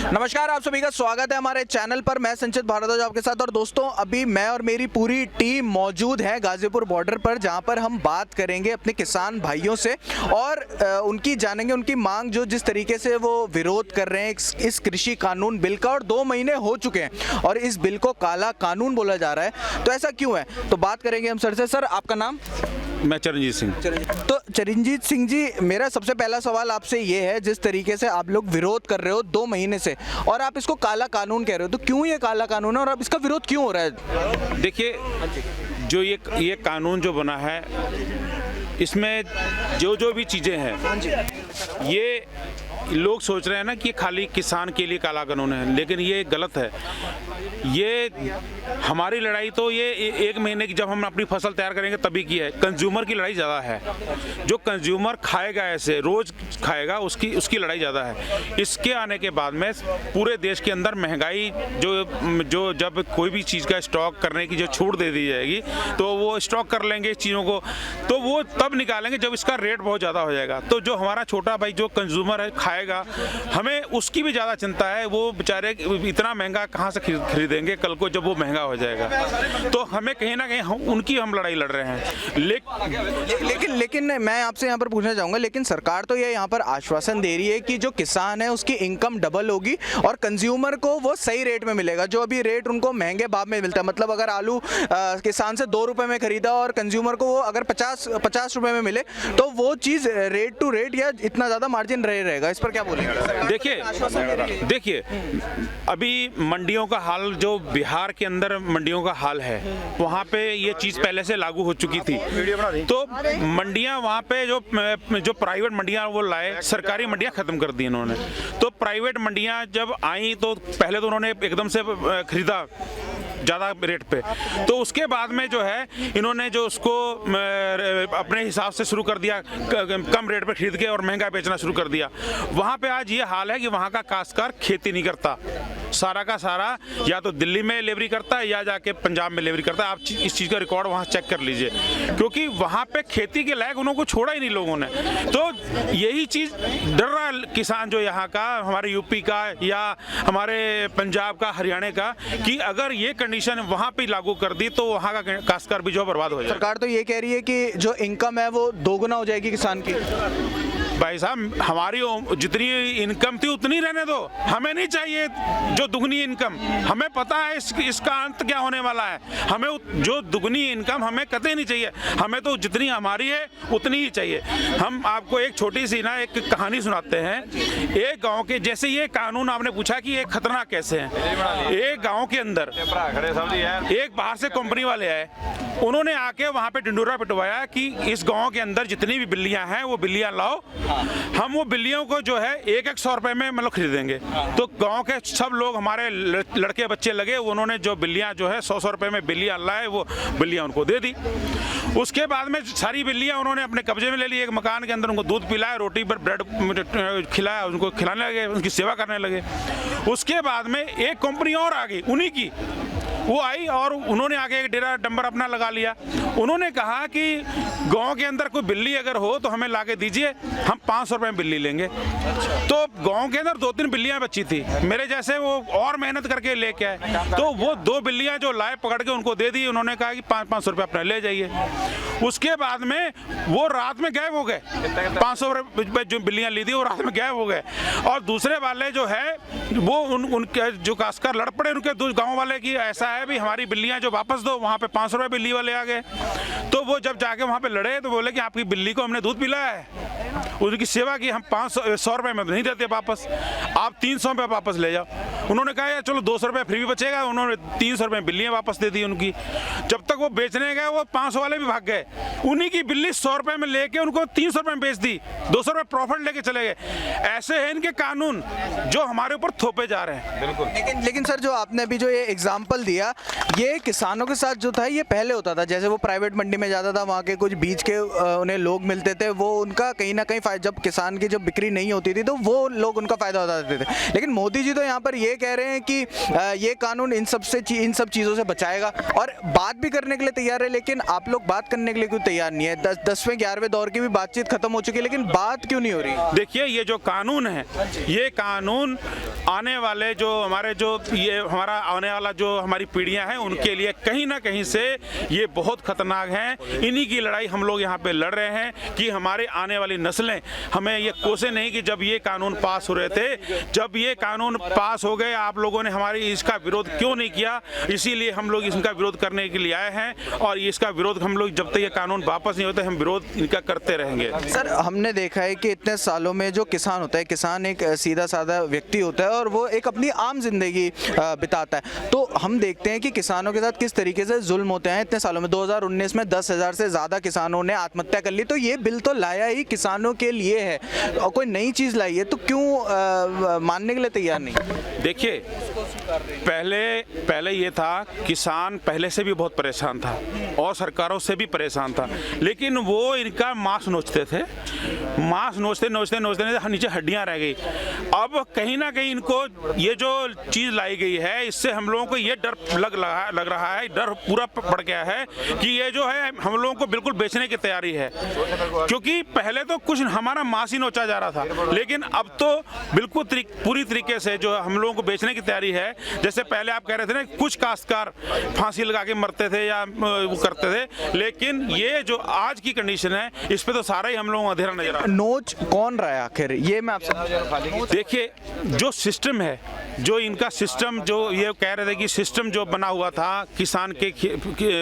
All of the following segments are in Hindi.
नमस्कार, आप सभी का स्वागत है हमारे चैनल पर। मैं संचित भारद्वाज आपके साथ। और दोस्तों, अभी मैं और मेरी पूरी टीम मौजूद है गाजीपुर बॉर्डर पर, जहां पर हम बात करेंगे अपने किसान भाइयों से और उनकी जानेंगे उनकी मांग, जो जिस तरीके से वो विरोध कर रहे हैं इस कृषि कानून बिल का। और 2 महीने हो चुके हैं और इस बिल को काला कानून बोला जा रहा है, तो ऐसा क्यों है? तो बात करेंगे हम सर से। सर, आपका नाम? मैं चरणजीत सिंह। तो चरणजीत सिंह जी, मेरा सबसे पहला सवाल आपसे ये है, जिस तरीके से आप लोग विरोध कर रहे हो 2 महीने से और आप इसको काला कानून कह रहे हो, तो क्यों ये काला कानून है और अब इसका विरोध क्यों हो रहा है? देखिए, जो ये कानून जो बना है, इसमें जो भी चीज़ें हैं, ये लोग सोच रहे हैं ना कि खाली किसान के लिए काला कानून है, लेकिन ये गलत है। ये हमारी लड़ाई तो ये 1 महीने की, जब हम अपनी फसल तैयार करेंगे तभी की है। कंज्यूमर की लड़ाई ज़्यादा है। जो कंज्यूमर खाएगा, ऐसे रोज़ खाएगा, उसकी लड़ाई ज़्यादा है। इसके आने के बाद में पूरे देश के अंदर महंगाई जो जब कोई भी चीज़ का स्टॉक करने की जो छूट दे दी जाएगी, तो वो स्टॉक कर लेंगे इस चीज़ों को, तो वो तब निकालेंगे जब इसका रेट बहुत ज़्यादा हो जाएगा। तो जो हमारा छोटा भाई जो कंज्यूमर है, खाएगा, हमें उसकी भी ज़्यादा चिंता है। वो बेचारे इतना महंगा कहाँ से खरीदेंगे कल को जब वो महंगा हो जाएगा। तो हमें कहीं ना कहीं उनकी हम लड़ाई लड़ रहे हैं। लेकिन मैं आपसे यहाँ पर पूछना चाहूँगा, लेकिन सरकार तो ये यहाँ पर आश्वासन दे रही है कि जो किसान है उसकी इनकम डबल होगी और कंज्यूमर को वो सही रेट में मिलेगा। जो अभी रेट उनको महंगे भाव में मिलता है, मतलब अगर आलू किसान से 2 रुपये में खरीदा और कंज्यूमर को वो अगर 50 रुपये में मिले, तो वो चीज़ रेट टू रेट या इतना ज़्यादा मार्जिन रहेगा। इस पर क्या बोलेंगे? देखिए, अभी मंडियों का हाल, जो बिहार के अंदर मंडियों का हाल है, वहाँ पे ये चीज़ पहले से लागू हो चुकी थी। तो मंडियाँ वहाँ पे जो प्राइवेट मंडियाँ वो लाए, सरकारी मंडियाँ ख़त्म कर दी इन्होंने। तो प्राइवेट मंडियाँ जब आई तो पहले तो उन्होंने एकदम से खरीदा ज़्यादा रेट पे, तो उसके बाद में जो है इन्होंने जो उसको अपने हिसाब से शुरू कर दिया, कम रेट पे खरीद के और महंगा बेचना शुरू कर दिया। वहाँ पे आज ये हाल है कि वहाँ का काश्तकार खेती नहीं करता, सारा का सारा या तो दिल्ली में डिलीवरी करता है या जाके पंजाब में डिलीवरी करता है। आप इस चीज़ का रिकॉर्ड वहाँ चेक कर लीजिए, क्योंकि वहाँ पे खेती के लायक उनको छोड़ा ही नहीं लोगों ने। तो यही चीज़ डर रहा किसान जो यहाँ का, हमारे यूपी का या हमारे पंजाब का, हरियाणा का, कि अगर ये कंडीशन वहाँ पे लागू कर दी तो वहाँ का काश्तकार भी जो बर्बाद हो जाए। सरकार तो ये कह रही है कि जो इनकम है वो दोगुना हो जाएगी किसान की। भाई साहब, हमारी जितनी इनकम थी उतनी रहने दो, हमें नहीं चाहिए जो दुगनी इनकम। हमें पता है इसका अंत क्या होने वाला है। हमें जो दुगनी इनकम हमें कतई नहीं चाहिए, हमें तो जितनी हमारी है उतनी ही चाहिए। हम आपको एक छोटी सी एक कहानी सुनाते हैं। एक गांव के, जैसे ये कानून आपने पूछा कि ये खतरनाक कैसे है, एक गांव के अंदर एक बाहर से कंपनी वाले आए, उन्होंने आके वहाँ पे ढिंडोरा पिटवाया कि इस गांव के अंदर जितनी भी बिल्लियाँ हैं वो बिल्लियाँ लाओ, हम वो बिल्लियों को जो है 100 रुपए में मतलब खरीदेंगे। तो गांव के सब लोग, हमारे लड़के बच्चे लगे, उन्होंने जो बिल्लियां जो है 100 रुपए में बिल्लियां लाए, वो बिल्लियां उनको दे दी। उसके बाद में सारी बिल्लियां उन्होंने अपने कब्जे में ले ली। एक मकान के अंदर उनको दूध पिलाया, रोटी पर ब्रेड खिलाया, उनको खिलाने लगे, उनकी सेवा करने लगे। उसके बाद में एक कंपनी और आ गई, उन्हीं की वो आई और उन्होंने आगे एक डेरा नंबर अपना लगा लिया। उन्होंने कहा कि गांव के अंदर कोई बिल्ली अगर हो तो हमें लाके दीजिए, हम 500 रुपये में बिल्ली लेंगे। तो गांव के अंदर 2-3 बिल्लियां बची थी, मेरे जैसे वो और मेहनत करके लेके आए, तो वो 2 बिल्लियां जो लाए पकड़ के उनको दे दी। उन्होंने कहा कि 500 रुपये अपना ले जाइए। उसके बाद में वो रात में गायब हो गए। 500 रुपये जो बिल्लियां ली थी वो रात में गायब हो गए। और दूसरे वाले जो है वो उनके जो काश्तकार लड़ पड़े, उनके गाँव वाले की ऐसा है भी हमारी बिल्लियां जो वापस दो। वहाँ पे 500 रुपये बिल्ली वाले आ गए। तो वो जब जाके वहाँ पे लड़े तो बोले कि आपकी बिल्ली को हमने दूध पिलाया है, उनकी सेवा की, हम 100 रुपये में नहीं देते वापस, आप 300 रुपये वापस ले जाओ। उन्होंने कहा यार चलो 200 रुपये फ्री भी बचेगा। उन्होंने 300 रुपये बिल्लियाँ वापस दे दी उनकी। जब तक वो बेचने गए वो 500 वाले भी भाग गए। उन्हीं की बिल्ली 100 रुपये में लेके उनको 300 रुपये में बेच दी, 200 रुपये प्रॉफिट लेके चले गए। ऐसे हैं इनके कानून जो हमारे ऊपर थोपे जा रहे हैं। बिल्कुल। लेकिन सर, जो आपने अभी जो ये एग्जाम्पल दिया, ये किसानों के साथ जो था ये पहले होता था। जैसे वो प्राइवेट मंडी में जाता था, वहाँ के कुछ बीज के उन्हें लोग मिलते थे, वो उनका कहीं ना कहीं जब किसान की जब बिक्री नहीं होती थी तो वो लोग उनका फ़ायदा उठा देते थे। लेकिन मोदी जी तो यहाँ पर ये ये कह रहे हैं कि ये कानून इन सब चीज़ों से बचाएगा और बात भी करने के लिए तैयार है, लेकिन आप लोग बात करने के लिए क्यों तैयार नहीं है? 10वें 11वें दौर की भी बातचीत खत्म हो चुकी है, लेकिन बात क्यों नहीं हो रही? देखिए, ये जो कानून है, ये कानून आने वाले जो हमारा आने वाला जो हमारी पीढ़ियां हैं उनके लिए कहीं ना कहीं से ये बहुत खतरनाक हैं। इन्हीं की लड़ाई हम लोग यहाँ पे लड़ रहे हैं कि हमारे आने वाली नस्लें हमें ये कोसे नहीं कि जब ये कानून पास हो रहे थे, जब ये कानून पास हो गए आप लोगों ने हमारी इसका विरोध क्यों नहीं किया? इसीलिए हम लोग इसका विरोध करने के लिए आए हैं और इसका विरोध हम लोग जब तक ये कानून वापस नहीं होता हम विरोध इनका करते रहेंगे। सर, हमने देखा है कि इतने सालों में जो किसान होता है, किसान एक सीधा साधा व्यक्ति होता है और वो एक अपनी आम जिंदगी बिताता है, तो हम देखते हैं कि किसानों के साथ किस तरीके से जुल्म होते हैं इतने सालों में। 2019 में 10,000 से ज़्यादा किसानों ने आत्महत्या कर ली, तो ये बिल तो लाया ही किसानों के लिए है और कोई नई चीज़ लाई है, तो क्यों मानने के लिए तैयार नहीं? देखिए, पहले ये था, किसान पहले से भी बहुत परेशान था और सरकारों से भी परेशान था, लेकिन वो इनका मांस नोचते थे, मांस नोचते नीचे हड्डियां रह गई। अब कहीं ना कहीं इनको ये जो चीज़ लाई गई है इससे हम लोगों को ये डर लग रहा है, डर पूरा पड़ गया है कि ये जो है हम लोगों को बिल्कुल बेचने की तैयारी है, क्योंकि पहले तो कुछ हमारा मांस ही नोचा जा रहा था, लेकिन अब तो बिल्कुल पूरी तरीके से जो हम लोगों को बेचने की तैयारी है। जैसे पहले आप कह रहे थे ना, कुछ काश्तकार फांसी लगा के मरते थे या वो करते थे, लेकिन ये जो आज की कंडीशन है इस पे तो सारा ही हम लोगों को अंधेरा नजर आ रहा है। नोच कौन रहा है आखिर, ये मैं आपसे देखिए, जो सिस्टम है, जो इनका सिस्टम, जो ये कह रहे थे कि सिस्टम जो बना हुआ था किसान के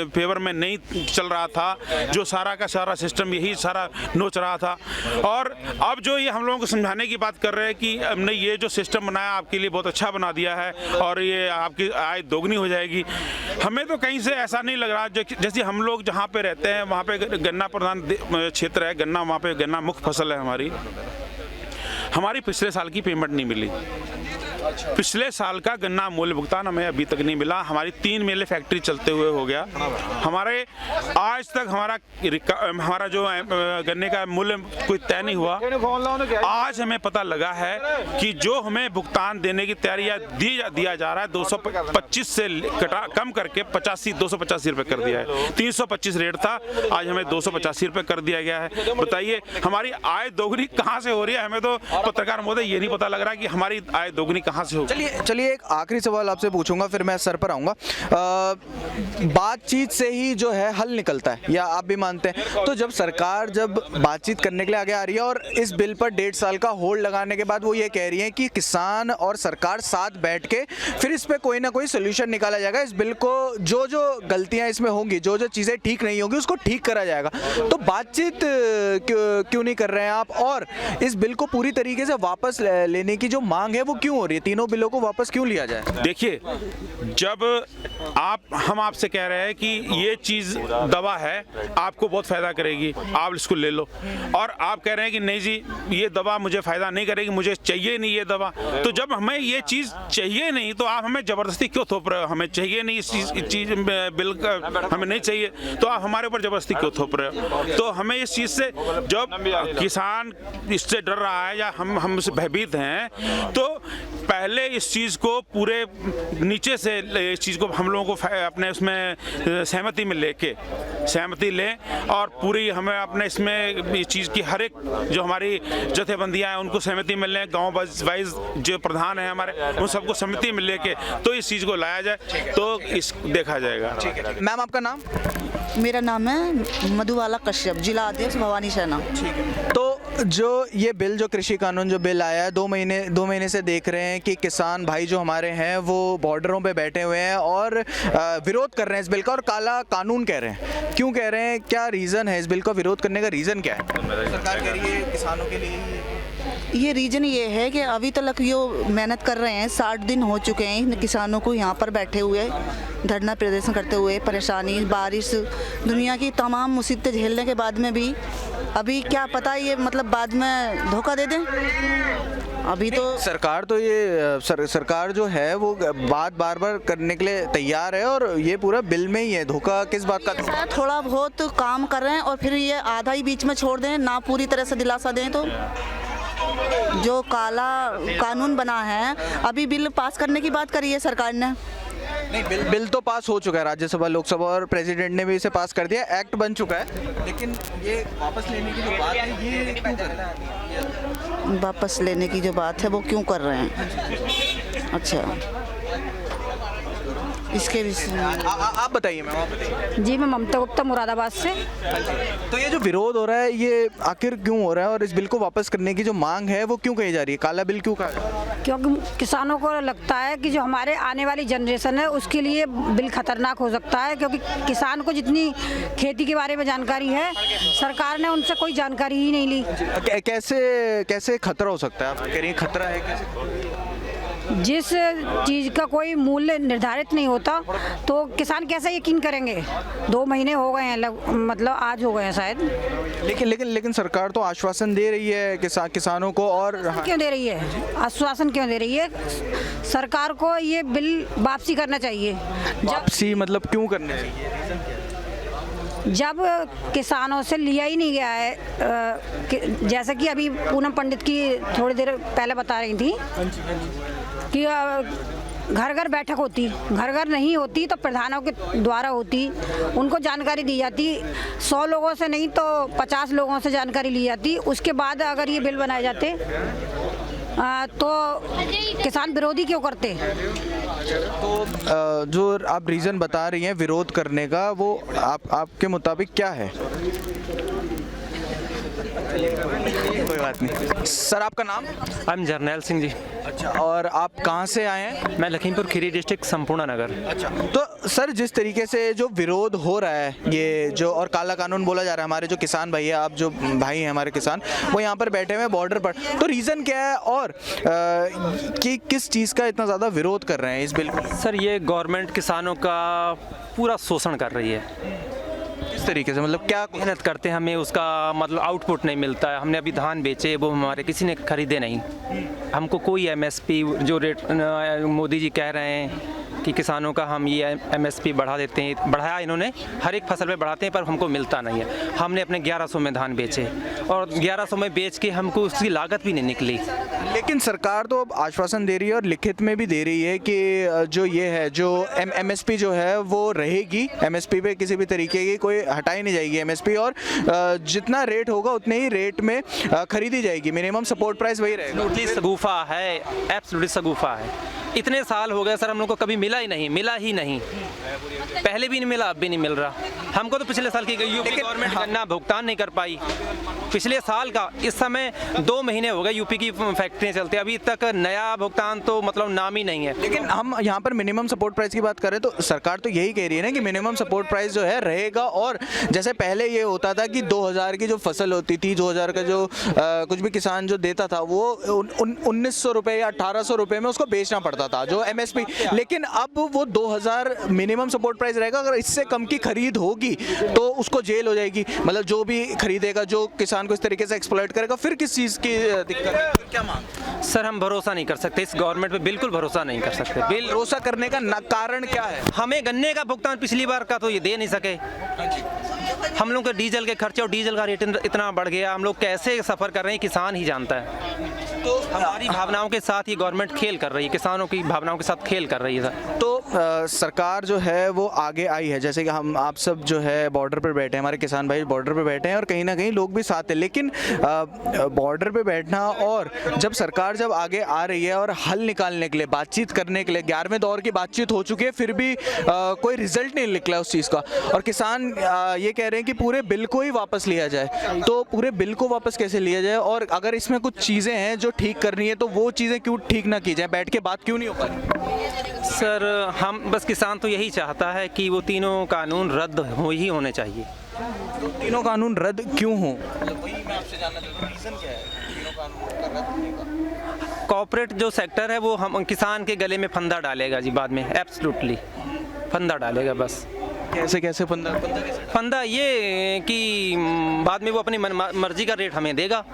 फेवर में नहीं चल रहा था, जो सारा का सारा सिस्टम यही सारा नोच रहा था, और अब जो ये हम लोगों को समझाने की बात कर रहे हैं कि हमने ये जो सिस्टम बनाया आपके लिए बहुत अच्छा बना दिया है और ये आपकी आय दोगुनी हो जाएगी, हमें तो कहीं से ऐसा नहीं लग रहा। जैसे हम लोग जहाँ पे रहते हैं वहाँ पे गन्ना प्रधान क्षेत्र है, गन्ना, वहाँ पे गन्ना मुख्य फसल है हमारी पिछले साल की पेमेंट नहीं मिली। पिछले साल का गन्ना मूल्य भुगतान हमें अभी तक नहीं मिला। हमारी 3 मेले फैक्ट्री चलते हुए हो गया, हमारे आज तक हमारा जो गन्ने का मूल्य कोई तय नहीं हुआ। आज हमें पता लगा है कि जो हमें भुगतान देने की तैयारी दिया जा रहा है 225 से कम करके 285 रुपये कर दिया है। 325 रेट था, आज हमें 285 रुपये कर दिया गया है। बताइए हमारी आय दोगुनी कहाँ से हो रही है? हमें तो पत्रकार महोदय ये नहीं पता लग रहा कि हमारी आय दोगुनी कहाँ से हो। चलिए एक आखिरी सवाल आपसे पूछूंगा, फिर मैं सर पर आऊंगा। बातचीत से ही जो है हल निकलता है, या आप भी मानते हैं? तो जब सरकार बातचीत करने के लिए आगे आ रही है और इस बिल पर 1.5 साल का होल्ड लगाने के बाद वो ये कह रही है कि किसान और सरकार साथ बैठ के फिर इस पे कोई ना कोई सोल्यूशन निकाला जाएगा, इस बिल को जो गलतियां इसमें होंगी, जो चीजें ठीक नहीं होंगी उसको ठीक करा जाएगा, तो बातचीत क्यों नहीं कर रहे हैं आप? और इस बिल को पूरी तरीके से वापस लेने की जो मांग है वो क्यों हो रही है? तीनों बिलों को वापस क्यों लिया जाए? देखिए, जब हम आपसे कह रहे हैं कि ये चीज़ दवा है, आपको बहुत फ़ायदा करेगी, आप इसको ले लो, और आप कह रहे हैं कि नहीं जी ये दवा मुझे फ़ायदा नहीं करेगी, मुझे चाहिए नहीं ये दवा, तो जब हमें ये चीज़ चाहिए नहीं तो आप हमें ज़बरदस्ती क्यों थोप रहे हो? हमें चाहिए नहीं इस चीज़ बिल का, हमें नहीं चाहिए, तो आप हमारे ऊपर ज़बरदस्ती क्यों थोप रहे हो? तो हमें इस चीज़ से, जब किसान इससे डर रहा है या हमसे भयभीत हैं, तो पहले इस चीज़ को पूरे नीचे से इस चीज़ को हम लोगों को अपने उसमें सहमति लें और पूरी हमें अपने इसमें इस चीज़ की हर एक जो हमारी जथेबंदियाँ हैं उनको सहमति मिल लें, गाँव वाइज जो प्रधान हैं हमारे उन सबको सहमति मिल लेके तो इस चीज़ को लाया जाए, तो इस देखा जाएगा। मैम आपका नाम? मेरा नाम है मधुबाला कश्यप, जिला अध्यक्ष भवानी सेना। तो जो ये बिल, जो कृषि कानून जो बिल आया है, 2 महीने से देख रहे हैं कि किसान भाई जो हमारे हैं वो बॉर्डरों पे बैठे हुए हैं और विरोध कर रहे हैं इस बिल का, और काला कानून कह रहे हैं। क्यों कह रहे हैं, क्या रीज़न है इस बिल का विरोध करने का? रीज़न क्या है? सरकार कह रही है किसानों के लिए ये रीज़न ये है कि अभी तक जो मेहनत कर रहे हैं, 60 दिन हो चुके हैं इन किसानों को यहाँ पर बैठे हुए धरना प्रदर्शन करते हुए, परेशानी, बारिश, दुनिया की तमाम मुसीबतें झेलने के बाद में भी अभी क्या पता ये मतलब बाद में धोखा दे दें। अभी तो सरकार तो ये सरकार जो है वो बात बार करने के लिए तैयार है, और ये पूरा बिल में ही है। धोखा किस बात का? थोड़ा बहुत काम कर रहे हैं और फिर ये आधा ही बीच में छोड़ दें, ना पूरी तरह से दिलासा दें, तो जो काला कानून बना है, अभी बिल पास करने की बात करी है सरकार ने। नहीं, बिल तो पास हो चुका है, राज्यसभा लोकसभा और प्रेसिडेंट ने भी इसे पास कर दिया, एक्ट बन चुका है, लेकिन ये वापस लेने की जो बात है ये क्यों कर रहे हैं? वापस लेने की जो बात है वो क्यों कर रहे हैं? अच्छा, इसके विषय में आप बताइए मैम, आप बताइए। जी, मैं ममता गुप्ता मुरादाबाद से। तो ये जो विरोध हो रहा है ये आखिर क्यों हो रहा है, और इस बिल को वापस करने की जो मांग है वो क्यों कही जा रही है? काला बिल क्यों कहा जा रहा है? क्योंकि किसानों को लगता है कि जो हमारे आने वाली जनरेशन है उसके लिए बिल खतरनाक हो सकता है, क्योंकि किसान को जितनी खेती के बारे में जानकारी है सरकार ने उनसे कोई जानकारी ही नहीं ली। कैसे कैसे खतरा हो सकता है? आप कह रही हैं खतरा है कैसे? जिस चीज़ का कोई मूल्य निर्धारित नहीं होता तो किसान कैसे यकीन करेंगे? 2 महीने हो गए हैं, मतलब आज हो गए हैं शायद। लेकिन सरकार तो आश्वासन दे रही है किसानों को, और क्यों दे रही है? आश्वासन क्यों दे रही है? सरकार को ये बिल वापसी करना चाहिए। वापसी मतलब क्यों करनी चाहिए? जब किसानों से लिया ही नहीं गया है, जैसे कि अभी पूनम पंडित की थोड़ी देर पहले बता रही थी कि घर घर बैठक होती, घर घर नहीं होती तो प्रधानों के द्वारा होती, उनको जानकारी दी जाती, 100 लोगों से नहीं तो 50 लोगों से जानकारी ली जाती, उसके बाद अगर ये बिल बनाए जाते तो किसान विरोधी क्यों करते? तो जो आप रीज़न बता रही हैं विरोध करने का, वो आपके मुताबिक क्या है? कोई बात नहीं। सर, आपका नाम? I am Jarnail Singh ji. अच्छा, और आप कहाँ से आए हैं? मैं लखीमपुर खीरी डिस्ट्रिक्ट संपूर्ण नगर। अच्छा, तो सर जिस तरीके से जो विरोध हो रहा है, ये जो और काला कानून बोला जा रहा है, हमारे जो किसान भाई है, आप जो भाई हैं हमारे किसान, वो यहाँ पर बैठे हुए हैं बॉर्डर पर, तो रीज़न क्या है और कि किस चीज़ का इतना ज़्यादा विरोध कर रहे हैं इस बिल को? सर, ये गवर्नमेंट किसानों का पूरा शोषण कर रही है। किस तरीके से, मतलब क्या? मेहनत करते हैं, हमें उसका मतलब आउटपुट नहीं मिलता है। हमने अभी धान बेचे, वो हमारे किसी ने खरीदे नहीं। हमको कोई एमएसपी जो रेट मोदी जी कह रहे हैं कि किसानों का हम ये एमएसपी बढ़ा देते हैं, बढ़ाया इन्होंने, हर एक फसल में बढ़ाते हैं, पर हमको मिलता नहीं है। हमने अपने 1100 में धान बेचे और 1100 में बेच के हमको उसकी लागत भी नहीं निकली। लेकिन सरकार तो अब आश्वासन दे रही है और लिखित में भी दे रही है कि जो ये है जो एमएसपी जो है वो रहेगी, एमएसपी पे किसी भी तरीके की कोई हटाई नहीं जाएगी एमएसपी, और जितना रेट होगा उतने ही रेट में खरीदी जाएगी, मिनिमम सपोर्ट प्राइस वही रहेगा। एब्सोल्युटली सगुफा है, एब्सोल्युटली सगुफा है। इतने साल हो गए सर, हम लोग को कभी मिला ही नहीं, पहले भी नहीं मिला, अब भी नहीं मिल रहा। हमको तो पिछले साल की यूपी गवर्नमेंट गन्ना भुगतान नहीं कर पाई पिछले साल का। इस समय 2 महीने हो गए यूपी की फैक्ट्रियाँ चलते, अभी तक नया भुगतान तो मतलब नाम ही नहीं है। लेकिन हम यहाँ पर मिनिमम सपोर्ट प्राइस की बात करें तो सरकार तो यही कह रही है ना कि मिनिमम सपोर्ट प्राइस जो है रहेगा, और जैसे पहले ये होता था कि 2000 की जो फसल होती थी, 2000 का जो कुछ भी किसान जो देता था वो 1900 रुपये या 1800 रुपये में उसको बेचना पड़ता था जो एमएसपी, लेकिन अब वो 2000 मिनिमम सपोर्ट प्राइस रहेगा। अगर इससे कम की खरीद होगी तो उसको जेल हो जाएगी, मतलब जो भी खरीदेगा, जो किसान को इस तरीके से एक्सप्लॉइट करेगा, फिर किस चीज़ की दिक्कत है? क्या मांग? सर, हम भरोसा नहीं कर सकते इस गवर्नमेंट पे, बिल्कुल भरोसा नहीं कर सकते। भरोसा करने का कारण क्या है? हमें गन्ने का भुगतान पिछली बार का तो ये दे नहीं सके। हम लोग के डीजल के खर्चे और डीजल का रेट इतना बढ़ गया, हम लोग कैसे सफ़र कर रहे हैं किसान ही जानता है। तो हमारी भावनाओं के साथ ये गवर्नमेंट खेल कर रही है, किसानों की भावनाओं के साथ खेल कर रही है सर। तो सरकार जो है वो आगे आई है, जैसे कि हम आप सब जो है बॉर्डर पर बैठे हैं, हमारे किसान भाई बॉर्डर पर बैठे हैं और कहीं ना कहीं लोग भी साथ हैं, लेकिन बॉर्डर पे बैठना और जब सरकार जब आगे आ रही है और हल निकालने के लिए, बातचीत करने के लिए, 11वें दौर की बातचीत हो चुकी है, फिर भी कोई रिजल्ट नहीं निकला उस चीज़ का, और किसान ये कह रहे हैं कि पूरे बिल को ही वापस लिया जाए। तो पूरे बिल को वापस कैसे लिया जाए, और अगर इसमें कुछ चीज़ें हैं जो ठीक करनी है तो वो चीज़ें क्यों ठीक ना की जाए, बैठ के बात क्यों नहीं हो पा रही? सर, हम बस किसान तो यही चाहता है कि वो तीनों कानून रद्द ही होने चाहिए। तो तीनों कानून रद्द क्यों हो? वही मैं आपसे जानना चाहता हूं, रीज़न क्या है तीनों कानून का रद्द होने का? कॉर्पोरेट जो सेक्टर है वो हम किसान के गले में फंदा डालेगा जी, बाद में एब्सोल्युटली फंदा डालेगा। बस कैसे फंदा फंदा ये कि बाद में वो अपनी मर्जी का रेट हमें देगा,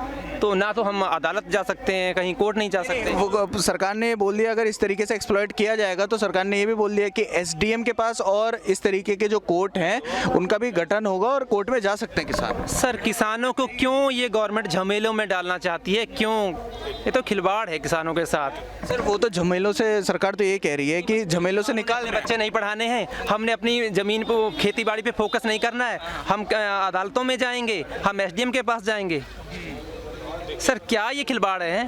तो ना तो हम अदालत जा सकते हैं, कहीं कोर्ट नहीं जा सकते। वो सरकार ने बोल दिया अगर इस तरीके से एक्सप्लॉइट किया जाएगा तो सरकार ने ये भी बोल दिया कि एसडीएम के पास और इस तरीके के जो कोर्ट हैं उनका भी गठन होगा और कोर्ट में जा सकते हैं किसान। सर किसानों को क्यों ये गवर्नमेंट झमेलों में डालना चाहती है, क्यों? ये तो खिलवाड़ है किसानों के साथ। सर वो तो झमेलों से, सरकार तो ये कह रही है कि झमेलों से निकाल बच्चे नहीं पढ़ाने हैं, हमने अपनी ज़मीन को खेती बाड़ी पे फोकस नहीं करना है, हम अदालतों में जाएंगे, हम एसडीएम के पास जाएंगे। सर क्या ये खिलवाड़ है?